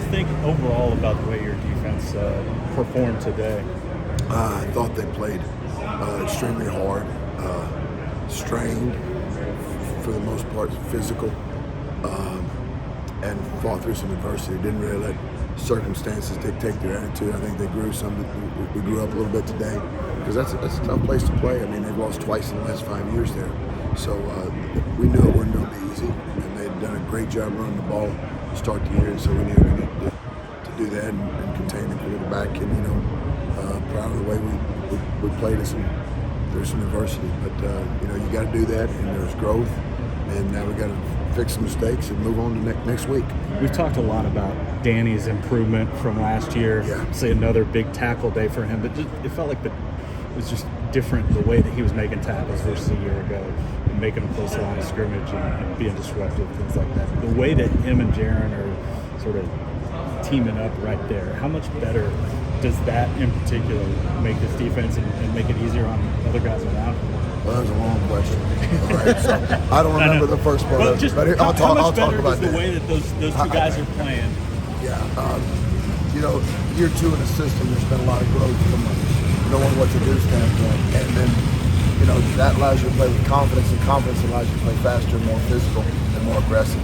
think overall about the way your defense performed today? I thought they played extremely hard, strained for the most part, physical, and fought through some adversity. Didn't really let circumstances dictate their attitude. I think they grew some. We grew up a little bit today because that's a tough place to play. I mean, they've lost twice in the last 5 years there, so we knew it wasn't going to be easy, and they'd done a great job running the ball to start the year. So we needed to do that and contain the quarterback, and proud of the way we played there's some adversity, but you got to do that, and there's growth, and now we got to fix some mistakes and move on to next week. We've talked a lot about Danny's improvement from last year. Yeah. Say another big tackle day for him, but it felt like it was just different the way that he was making tackles versus a year ago, and making them close to the line of scrimmage and being disruptive, things like that. The way that him and Jaron are sort of teaming up right there, how much better does that in particular make this defense and make it easier on other guys around him? Well, that was a long question. All right, so I don't remember the first part of it, but I'll talk about that. The way that those two guys are playing. Yeah, year 2 in the system, there's been a lot of growth from knowing what to do standpoint, and then that allows you to play with confidence, and confidence allows you to play faster, more physical, and more aggressive.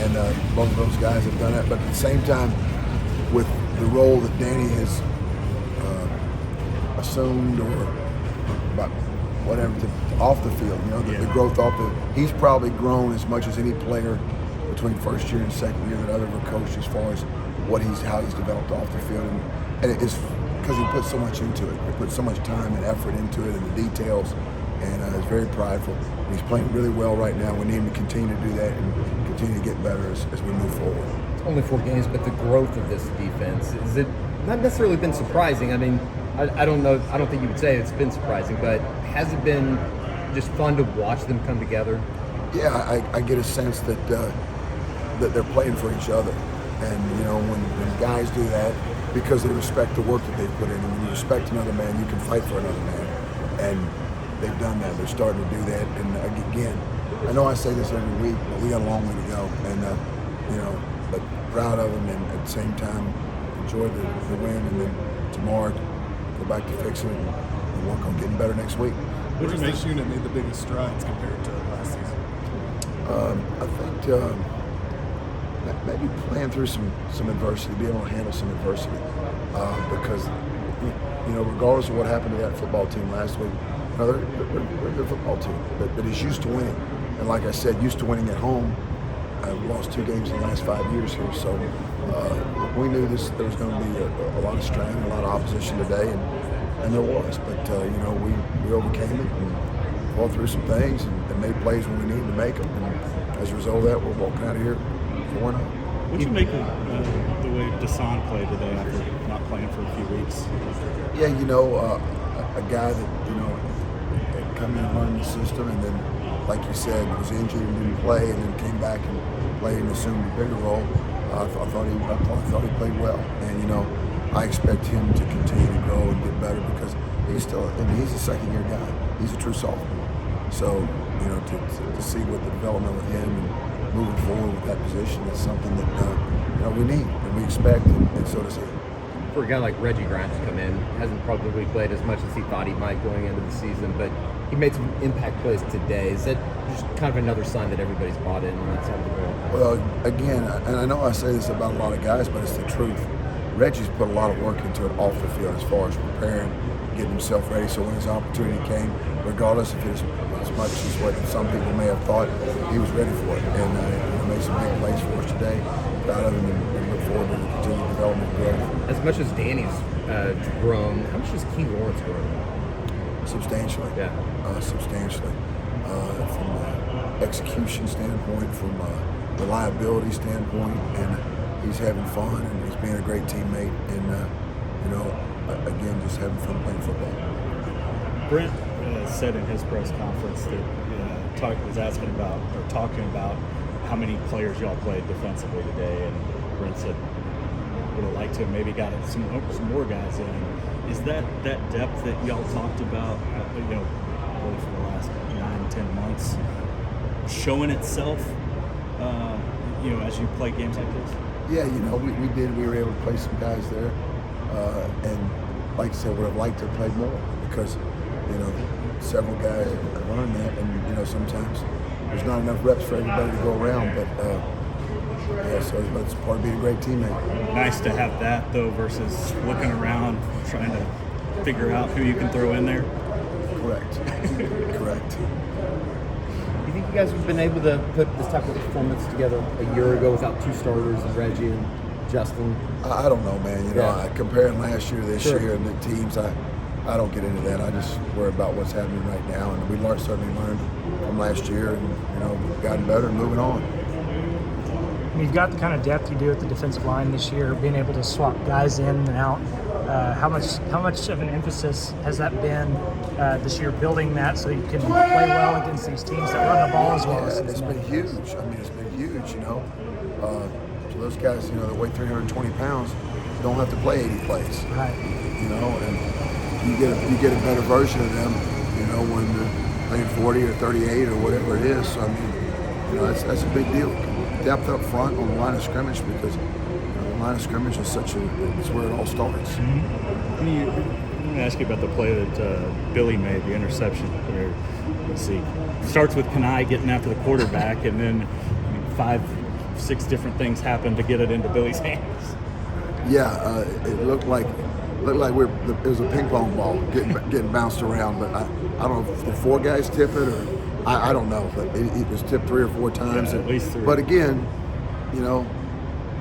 And both of those guys have done that, but at the same time, with the role that Danny has assumed, or about whatever, off the field, the growth off he's probably grown as much as any player between first year and second year that I've ever coached, as far as how he's developed off the field, and it's because he put so much into it. He put so much time and effort into it, and the details, and is very prideful. He's playing really well right now. We need him to continue to do that and continue to get better as we move forward. Only 4 games, but the growth of this defense, is it not necessarily been surprising? I mean, I don't know. I don't think you would say it's been surprising, but has it been just fun to watch them come together? Yeah, I get a sense that they're playing for each other, and when guys do that, because they respect the work that they put in, and when you respect another man, you can fight for another man, and they've done that. They're starting to do that, and again, I know I say this every week, but we got a long way to go, and but proud of them, and at the same time enjoy the win, and then tomorrow go back to fixing it and work on getting better next week. Where does this unit made the biggest strides compared to last season? I think maybe playing through some adversity, be able to handle some adversity, because regardless of what happened to that football team last week, they're a good football team that is used to winning, and like I said, used to winning at home. I've lost 2 games in the last 5 years here, so we knew there was going to be a lot of strain, a lot of opposition today, and there was. But we overcame it and fought through some things and made plays when we needed to make them. And as a result of that, we're walking out of here 4-0. What do you make of the way Deshaun played today after not playing for a few weeks? Yeah, a guy that had come in and learned the system, and then, like you said, was injured and didn't play, and then came back and played and assumed a bigger role. I thought he played well, and I expect him to continue to grow and get better, because he's a second-year guy. He's a true sophomore. So to see what the development with him and moving forward with that position is something that we need and we expect, and so does he. For a guy like Reggie Grimes to come in, hasn't probably played as much as he thought he might going into the season, but he made some impact plays today. Is that just kind of another sign that everybody's bought in on that side of the ball? Well, again, and I know I say this about a lot of guys, but it's the truth. Reggie's put a lot of work into it off the field, as far as preparing, getting himself ready, so when his opportunity came, regardless if it's as much as what some people may have thought, he was ready for it, and made some big plays for us today. Proud of him, and look forward to the continued development and growth. As much as Danny's grown, how much has Key Lawrence grown? Substantially. Yeah. Substantially. From an execution standpoint, from a reliability standpoint, and he's having fun, and he's being a great teammate, and again, just having fun playing football. Brent said in his press conference that was talking about how many players y'all played defensively today, and Brent said would have liked to have maybe got some more guys in. Is that depth that y'all talked about, really for the last 9-10 months, showing itself, as you play games like this? Yeah, you know, we did. We were able to play some guys there, and like I said, would have liked to have played more because, you know, several guys have learned that, and you know, sometimes there's not enough reps for everybody to go around. But yeah, so that's part of being a great teammate. Nice to have that though versus looking around trying to figure out who you can throw in there. Correct. Correct. You think you guys have been able to put this type of performance together a year ago without two starters, Reggie and Justin? I don't know, man. You know, Yeah. comparing last year to this Sure. year and the teams, I don't get into that. I just worry about what's happening right now, and we certainly learned from last year, and you know, we've gotten better and moving on. You've got the kind of depth you do at the defensive line this year, being able to swap guys in and out. How much of an emphasis has that been this year, building that so you can play well against these teams that run the ball as well as Yeah, it's been huge. I mean, it's been huge. You know, so those guys, you know, that weigh 320 pounds, don't have to play 80 plays. Right. You know, and you get a better version of them. You know, when they're playing 40 or 38 or whatever it is. So I mean, you know, that's a big deal. Depth up front on the line of scrimmage because the line of scrimmage is it's where it all starts. I'm going to ask you about the play that Billy made, the interception. Where, let's see, it starts with Kanai getting after the quarterback, and then 5, 6 different things happen to get it into Billy's hands. Yeah, it looked like it was a ping pong ball getting bounced around, but I don't know if the 4 guys tip it or I don't know, but it was tipped 3 or 4 times. Yeah, at least 3. But again, you know,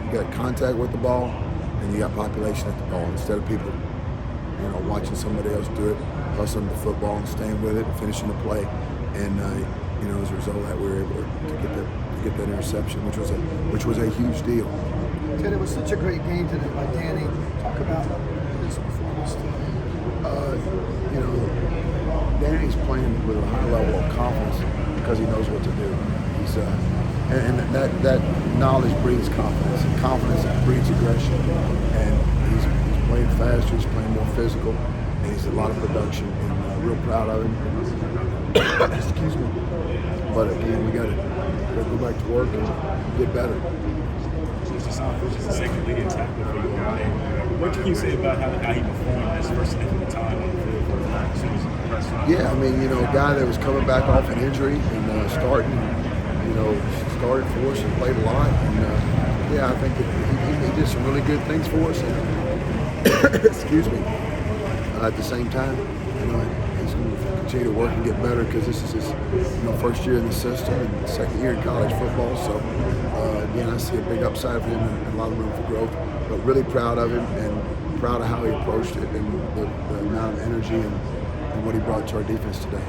you got contact with the ball and you got population at the ball instead of people, you know, watching somebody else do it, hustling the football and staying with it and finishing the play. And you know, as a result of that, we were able to get that interception, which was a huge deal. Ted, it was such a great game today by Danny. Talk about his performance today. You know, Danny's playing with a high level of confidence because he knows what to do. He's and that knowledge breeds confidence, and confidence breeds aggression. And he's playing faster, he's playing more physical, and he's a lot of production. And real proud of him. Excuse me. But again, we got to go back to work and get better. Just a second leading tackle for you all day. What can you say about how he performed this first half of the time on the field? Yeah, I mean, you know, a guy that was coming back off an injury and started for us and played a lot. And yeah, I think that he did some really good things for us. And excuse me. At the same time, you know, he's going to continue to work and get better because this is his, you know, first year in the system and second year in college football. So again, I see a big upside for him and a lot of room for growth. But really proud of him and proud of how he approached it and the amount of energy and what he brought to our defense today.